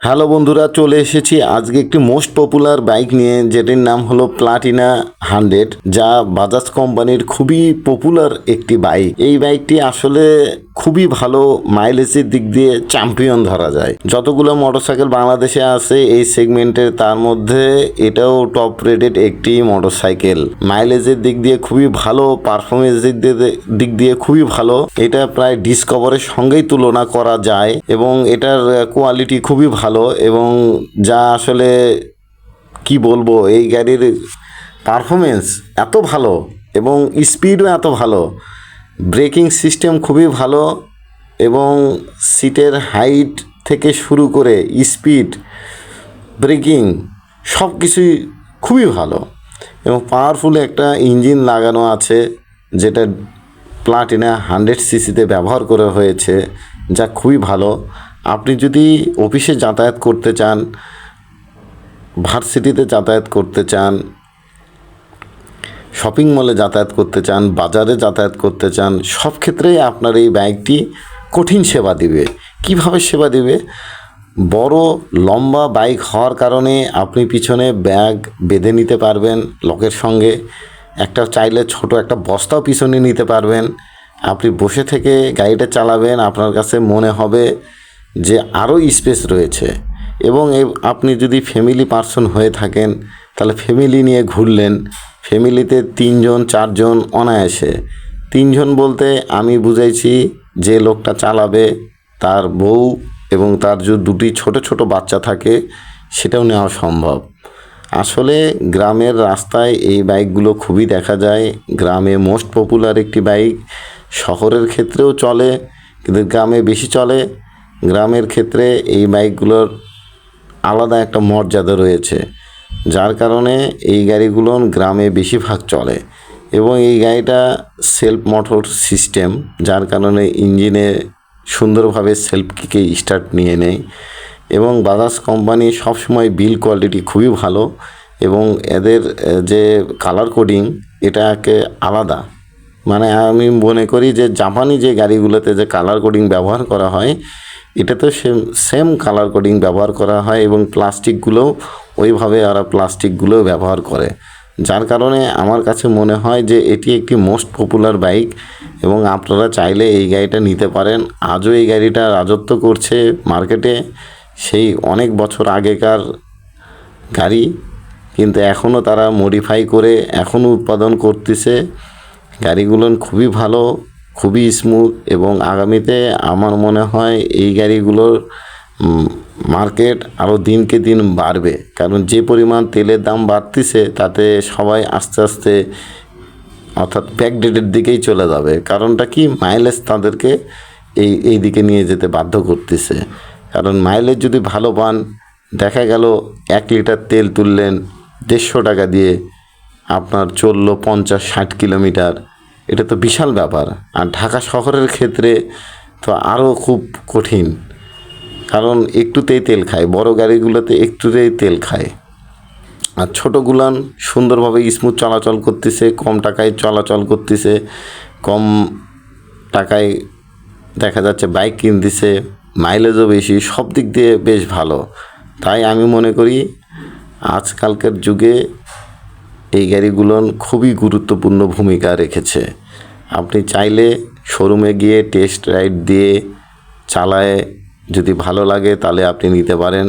Hello বন্ধুরা, চলে এসেছি আজকে একটি মোস্ট পপুলার বাইক নিয়ে, যেটির নাম হলো প্লাটিনা 100, যা বাজাজ কোম্পানির খুবই পপুলার একটি বাইক। এই বাইকটি আসলে খুবই ভালো, মাইলেজের দিক দিয়ে চ্যাম্পিয়ন ধরা যায়। যতগুলো মোটরসাইকেল বাংলাদেশে আছে এই সেগমেন্টের, তার মধ্যে এটাও টপ রেটেড একটি মোটরসাইকেল। মাইলেজের দিক দিয়ে খুবই ভালো, পারফরমেন্সের দিক দিয়ে খুবই ভালো। এটা প্রায় ডিসকভারের সঙ্গেই তুলনা করা যায় এবং এটার কোয়ালিটি খুবই ভালো এবং যা আসলে কি বলবো, এই গাড়ির পারফরমেন্স এত ভালো এবং স্পিডও এত ভালো, ব্রেকিং সিস্টেম খুবই ভালো এবং সিটের হাইট থেকে শুরু করে স্পিড, ব্রেকিং সব কিছুই খুবই ভালো এবং পাওয়ারফুল একটা ইঞ্জিন লাগানো আছে, যেটা প্লাটিনা 100 সিসিতে ব্যবহার করা হয়েছে, যা খুবই ভালো। আপনি যদি অফিসে যাতায়াত করতে চান, ভার্সিটিতে যাতায়াত করতে চান, শপিং মলে যাতায়াত করতে চান, বাজারে যাতায়াত করতে চান, সব ক্ষেত্রেই আপনার এই বাইকটি কঠিন সেবা দিবে। কিভাবে সেবা দিবে? বড় লম্বা বাইক হওয়ার কারণে আপনি পিছনে ব্যাগ বেঁধে নিতে পারবেন লকের সঙ্গে, একটা চাইলে ছোট একটা বস্তাও পিছনে নিতে পারবেন। আপনি বসে থেকে গাড়িটা চালাবেন, আপনার কাছে মনে হবে যে আরও স্পেস রয়েছে। এবং আপনি যদি ফ্যামিলি পার্সন হয়ে থাকেন, তাহলে ফ্যামিলি নিয়ে ঘুরলেন, ফ্যামিলিতে 3জন 4জন অনায়াসে। 3জন বলতে আমি বুঝাইছি যে লোকটা চালাবে তার বউ এবং তার যদি দুটি ছোট ছোট বাচ্চা থাকে, সেটাও নেওয়া সম্ভব। আসলে গ্রামের রাস্তায় এই বাইকগুলো খুবই দেখা যায়। গ্রামে মোস্ট পপুলার একটি বাইক, শহরের ক্ষেত্রেও চলে কিন্তু গ্রামে বেশি চলে। গ্রামের ক্ষেত্রে এই বাইকগুলোর আলাদা একটা মর্যাদা রয়েছে, যার কারণে এই গাড়িগুলো গ্রামে বেশিরভাগ চলে এবং এই গাড়িটা সেলফ মোটর সিস্টেম, যার কারণে ইঞ্জিনে সুন্দরভাবে সেলফ কিকে স্টার্ট নিয়ে নেয় এবং বাজাজ কোম্পানি সবসময় বিল কোয়ালিটি খুবই ভালো এবং এদের যে কালার কোডিং এটাকে আলাদা। মানে আমি মনে করি যে জাপানি যে গাড়িগুলোতে যে কালার কোডিং ব্যবহার করা হয়, এটাতে সেম কালার কোডিং ব্যবহার করা হয় এবং প্লাস্টিকগুলোও ওইভাবে ওরা প্লাস্টিকগুলোও ব্যবহার করে, যার কারণে আমার কাছে মনে হয় যে এটি একটি মোস্ট পপুলার বাইক এবং আপনারা চাইলে এই গাড়িটা নিতে পারেন। আজও এই গাড়িটা রাজত্ব করছে মার্কেটে, সেই অনেক বছর আগেকার গাড়ি, কিন্তু এখনও তারা মডিফাই করে এখনও উৎপাদন করতেছে। গাড়িগুলো খুবই ভালো, খুবই স্মুথ এবং আগামীতে আমার মনে হয় এই গাড়িগুলোর মার্কেট আরও দিনকে দিন বাড়বে, কারণ যে পরিমাণ তেলের দাম বাড়তিছে তাতে সবাই আস্তে আস্তে অর্থাৎ ব্যাকডেটের দিকেই চলে যাবে। কারণটা কি? মাইলেজ তাদেরকে এই দিকে নিয়ে যেতে বাধ্য করতেছে। কারণ মাইলেজ যদি ভালো পান, দেখা গেল 1 লিটার তেল তুললেন 150 টাকা দিয়ে, আপনার চললো 50-60 কিলোমিটার, এটা তো বিশাল ব্যাপার। আর ঢাকা শহরের ক্ষেত্রে তো আরও খুব কঠিন, কারণ একটুতেই তেল খায়, বড় গাড়িগুলোতে একটুতেই তেল খায়। আর ছোটোগুলান সুন্দরভাবে স্মুথ চলাচল করতেছে, কম টাকায় চলাচল করতেছে, কম টাকায় দেখা যাচ্ছে বাইক কিনতেছে, মাইলেজও বেশি, সব দিক দিয়ে বেশ ভালো। তাই আমি মনে করি আজকালকার যুগে এই গাড়িগুলো খুবই গুরুত্বপূর্ণ ভূমিকা রেখেছে। আপনি চাইলে শোরুমে গিয়ে টেস্ট রাইড দিয়ে চালায় যদি ভালো লাগে তাহলে আপনি নিতে পারেন।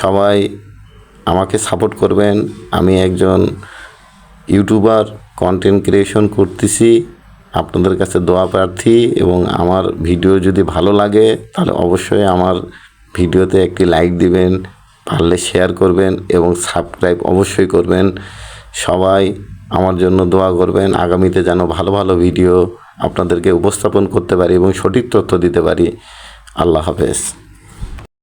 সবাই আমাকে সাপোর্ট করবেন। আমি একজন ইউটিউবার, কন্টেন্ট ক্রিয়েশন করতেছি, আপনাদের কাছে দোয়া প্রার্থী এবং আমার ভিডিও যদি ভালো লাগে তাহলে অবশ্যই আমার ভিডিওতে একটি লাইক দিবেন, পারলে শেয়ার করবেন এবং সাবস্ক্রাইব অবশ্যই করবেন। সবাই আমার জন্য দোয়া করবেন, আগামীতে যেন ভালো ভালো ভিডিও আপনাদেরকে উপস্থাপন করতে পারি এবং সঠিক তথ্য দিতে পারি। আল্লাহ হাফেজ।